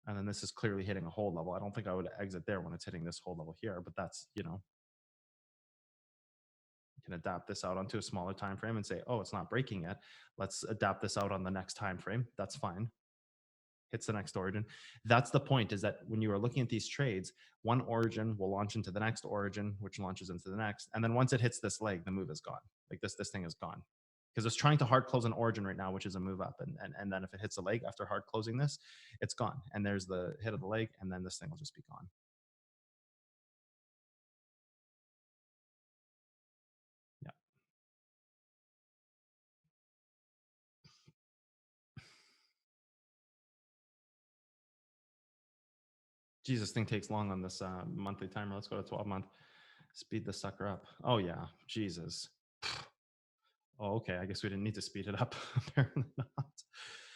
And then this is clearly hitting a hold level. I don't think I would exit there when it's hitting this hold level here, but that's, you know, you can adapt this out onto a smaller time frame and say, oh, it's not breaking yet. Let's adapt this out on the next time frame. That's fine. Hits the next origin. That's the point, is that when you are looking at these trades, one origin will launch into the next origin, which launches into the next. And then once it hits this leg, the move is gone. Like this thing is gone. Because it's trying to hard close an origin right now, which is a move up. And then if it hits a leg after hard closing this, it's gone. And there's the hit of the leg, and then this thing will just be gone. Yeah. Jesus, thing takes long on this monthly timer. Let's go to 12-month. Speed the sucker up. Oh, yeah. Jesus. Oh, okay. I guess we didn't need to speed it up. Apparently not.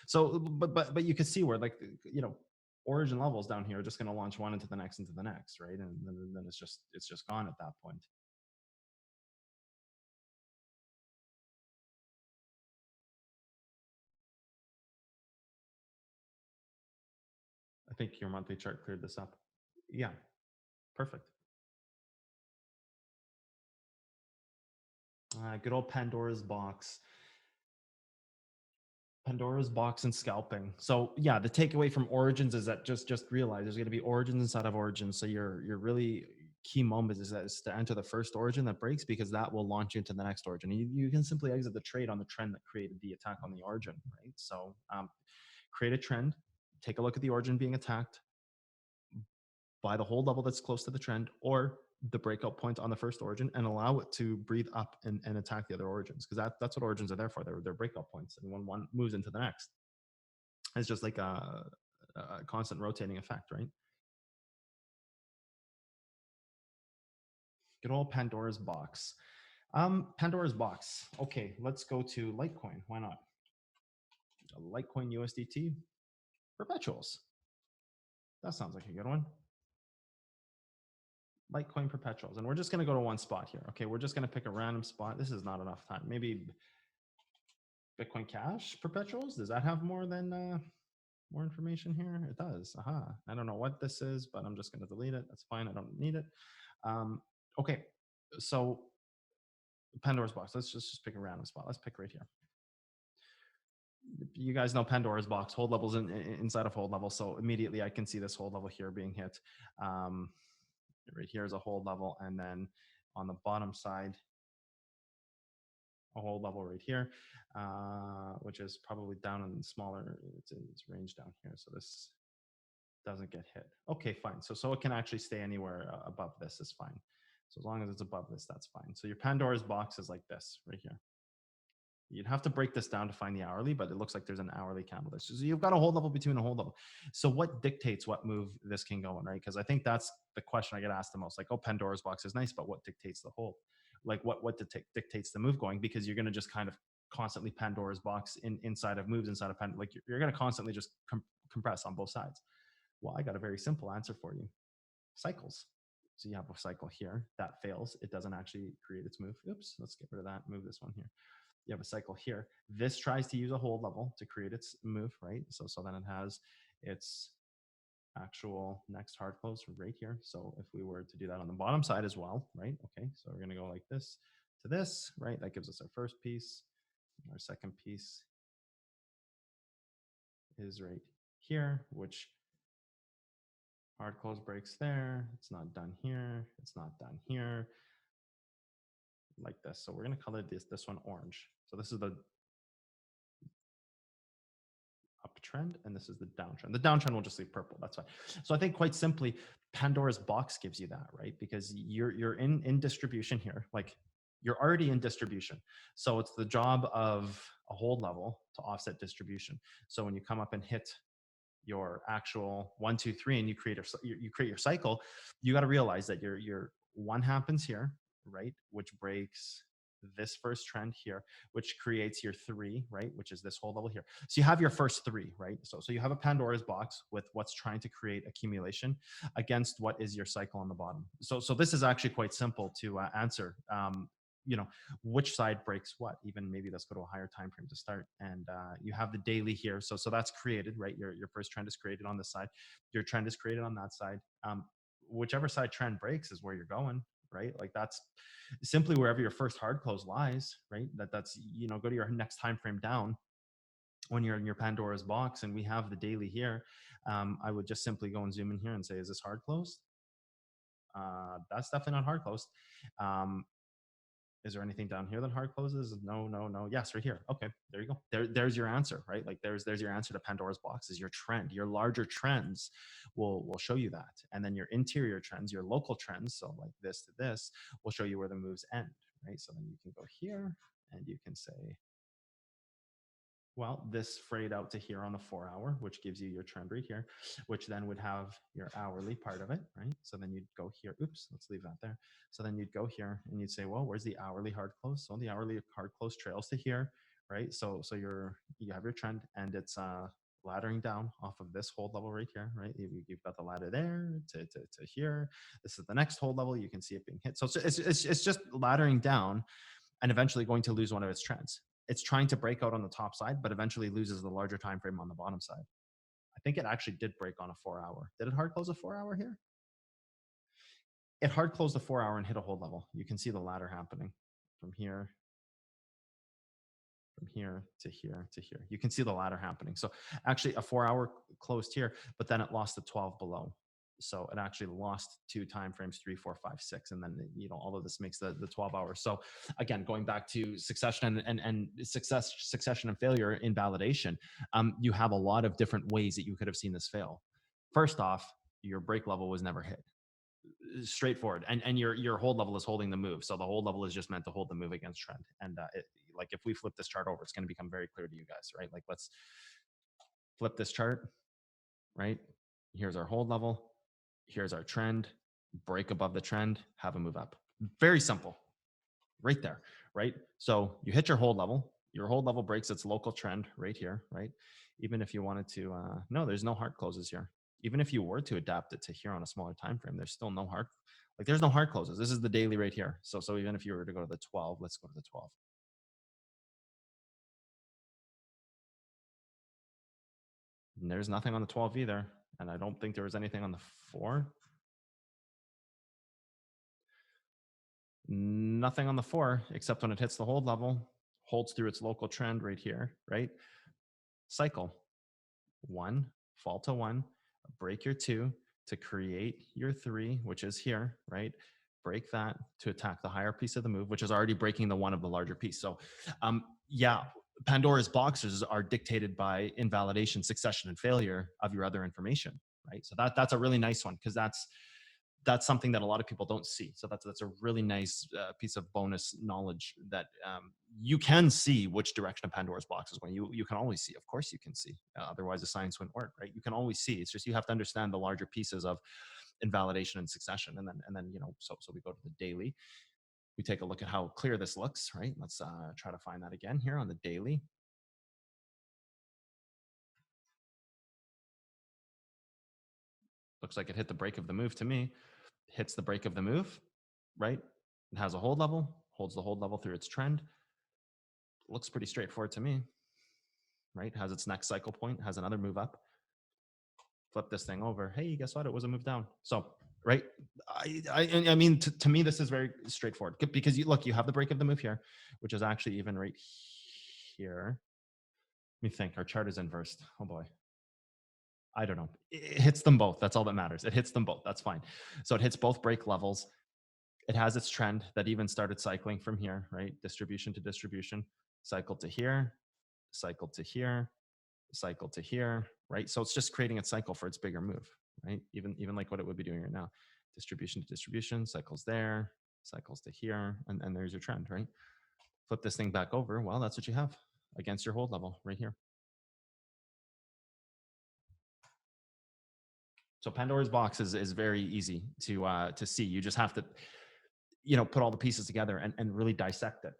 So, but you can see where, like, you know, origin levels down here are just going to launch one into the next, right? And then it's just gone at that point. I think your monthly chart cleared this up. Yeah, perfect. Good old Pandora's box. Pandora's box and scalping. So yeah, the takeaway from origins is that just realize there's going to be origins inside of origins. So your really key moment is to enter the first origin that breaks, because that will launch you into the next origin. You can simply exit the trade on the trend that created the attack on the origin, right? So create a trend, take a look at the origin being attacked, buy the hold level that's close to the trend, or the breakout point on the first origin, and allow it to breathe up and attack the other origins, because that's what origins are there for. They're breakout points, and when one moves into the next, it's just like a constant rotating effect, right? Good old Pandora's box. Pandora's box. Okay, let's go to Litecoin. Why not? Litecoin USDT perpetuals. That sounds like a good one. Litecoin perpetuals. And we're just going to go to one spot here. Okay, we're just going to pick a random spot. This is not enough time. Maybe Bitcoin Cash perpetuals. Does that have more than more information here? It does. Aha. I don't know what this is, but I'm just going to delete it. That's fine. I don't need it. Okay, so Pandora's box. Let's just pick a random spot. Let's pick right here. You guys know Pandora's box, hold levels inside of hold level. So immediately I can see this hold level here being hit. Right here is a hold level. And then on the bottom side, a hold level right here, which is probably down in smaller, it's range down here. So this doesn't get hit. Okay, fine. So it can actually stay anywhere above this is fine. So as long as it's above this, that's fine. So your Pandora's box is like this right here. You'd have to break this down to find the hourly, but it looks like there's an hourly candle there. So you've got a hold level between a hold level. So what dictates what move this can go in, right? Because I think that's the question I get asked the most. Like, oh, Pandora's box is nice, but what dictates the hold? Like, what dictates the move going? Because you're going to just kind of constantly Pandora's box inside of moves inside of Pandora. Like you're going to constantly just compress on both sides. Well, I got a very simple answer for you: cycles. So you have a cycle here that fails. It doesn't actually create its move. Oops, let's get rid of that. Move this one here. You have a cycle here. This tries to use a hold level to create its move, right? So then it has its actual next hard close right here. So if we were to do that on the bottom side as well, right? Okay, so we're going to go like this to this, right? That gives us our first piece. Our second piece is right here, which hard close breaks there. It's not done here. It's not done here. Like this. So we're going to color this one orange. So this is the uptrend, and this is the downtrend. The downtrend will just leave purple. That's fine. So I think quite simply, Pandora's box gives you that, right? Because you're in distribution here. Like you're already in distribution. So it's the job of a hold level to offset distribution. So when you come up and hit your actual 1, 2, 3, and you create your cycle, you got to realize that your one happens here, right, which breaks this first trend here, which creates your 3, right, which is this whole level here. So you have your first 3, right? So you have a Pandora's box with what's trying to create accumulation against what is your cycle on the bottom. So this is actually quite simple to answer. which side breaks what. Even maybe let's go to a higher time frame to start, and you have the daily here. So that's created, right? Your first trend is created on this side. Your trend is created on that side. Whichever side trend breaks is where you're going, right? Like that's simply wherever your first hard close lies, right? That's go to your next time frame down when you're in your Pandora's box, and we have the daily here. I would just simply go and zoom in here and say, is this hard closed? That's definitely not hard closed. Is there anything down here that hard closes? No. Yes, right here. Okay, there you go. There's your answer, right? Like there's your answer to Pandora's box. Is your trend. Your larger trends will show you that, and then your interior trends, your local trends, so like this to this, will show you where the moves end, right? So then you can go here and you can say, well, this frayed out to here on the 4 hour, which gives you your trend right here, which then would have your hourly part of it, right? So then you'd go here. Oops, let's leave that there. So then you'd go here and you'd say, well, where's the hourly hard close? So the hourly hard close trails to here, right? So you have your trend, and it's laddering down off of this hold level right here, right? You've got the ladder there to here. This is the next hold level. You can see it being hit. So it's just laddering down and eventually going to lose one of its trends. It's trying to break out on the top side, but eventually loses the larger time frame on the bottom side. I think it actually did break on a 4 hour. Did it hard close a 4 hour here? It hard closed a 4 hour and hit a hold level. You can see the ladder happening from here to here to here. You can see the ladder happening. So actually a 4 hour closed here, but then it lost the 12 below. So it actually lost 2 time frames, 3, 4, 5, 6, and then all of this makes the 12 hours. So again, going back to succession and succession and failure in validation, you have a lot of different ways that you could have seen this fail. First off, your break level was never hit. Straightforward, and your hold level is holding the move. So the hold level is just meant to hold the move against trend. And like if we flip this chart over, it's going to become very clear to you guys, right? Like let's flip this chart, right? Here's our hold level. Here's our trend, break above the trend, have a move up. Very simple, right there, right? So you hit your hold level breaks its local trend right here, right? Even if you wanted to, no, there's no hard closes here. Even if you were to adapt it to here on a smaller time frame, there's still no hard, like there's no hard closes. This is the daily right here. So even if you were to go to the 12, let's go to the 12. And there's nothing on the 12 either. And I don't think there was anything on the 4. Nothing on the 4, except when it hits the hold level, holds through its local trend right here, right? Cycle 1, fall to 1, break your 2 to create your 3, which is here, right? Break that to attack the higher piece of the move, which is already breaking the 1 of the larger piece. So yeah, Pandora's boxes are dictated by invalidation, succession, and failure of your other information, right? So that's a really nice one, because that's something that a lot of people don't see. So that's a really nice piece of bonus knowledge, that you can see which direction of Pandora's box is going. You can always see. Of course you can see. Otherwise the science wouldn't work, right? You can always see. It's just you have to understand the larger pieces of invalidation and succession. And then so we go to the daily. We take a look at how clear this looks, right? Let's try to find that again here on the daily. Looks like it hit the break of the move to me. Hits the break of the move, right? It has a hold level, holds the hold level through its trend. Looks pretty straightforward to me, right? Has its next cycle point, has another move up. Flip this thing over. Hey, guess what? It was a move down. So, right? I mean, to me, this is very straightforward, because you have the break of the move here, which is actually even right here. Let me think. Our chart is inversed. Oh boy. I don't know. It hits them both. That's all that matters. It hits them both. That's fine. So it hits both break levels. It has its trend that even started cycling from here, right? Distribution to distribution, cycle to here, cycle to here, cycle to here, right? So it's just creating its cycle for its bigger move, right? Even like what it would be doing right now. Distribution to distribution, cycles there, cycles to here, and there's your trend, right? Flip this thing back over. Well, that's what you have against your hold level right here. So Pandora's box is very easy to see. You just have to, put all the pieces together and really dissect it.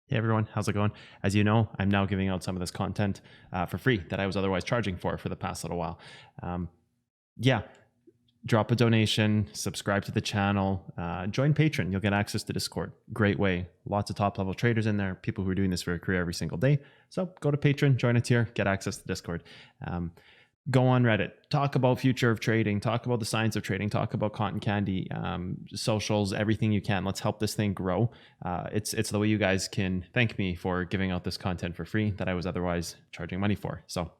Hey everyone, how's it going? As you know, I'm now giving out some of this content for free that I was otherwise charging for the past little while. Yeah, drop a donation, subscribe to the channel, join Patreon. You'll get access to Discord. Great way. Lots of top level traders in there, people who are doing this for a career every single day. So go to Patreon, join a tier, get access to Discord. Go on Reddit, talk about future of trading, talk about the science of trading, talk about cotton candy, socials, everything you can. Let's help this thing grow. It's the way you guys can thank me for giving out this content for free that I was otherwise charging money for. So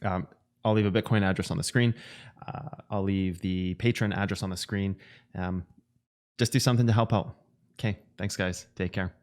I'll leave a Bitcoin address on the screen. I'll leave the Patreon address on the screen. Just do something to help out. Okay, thanks guys. Take care.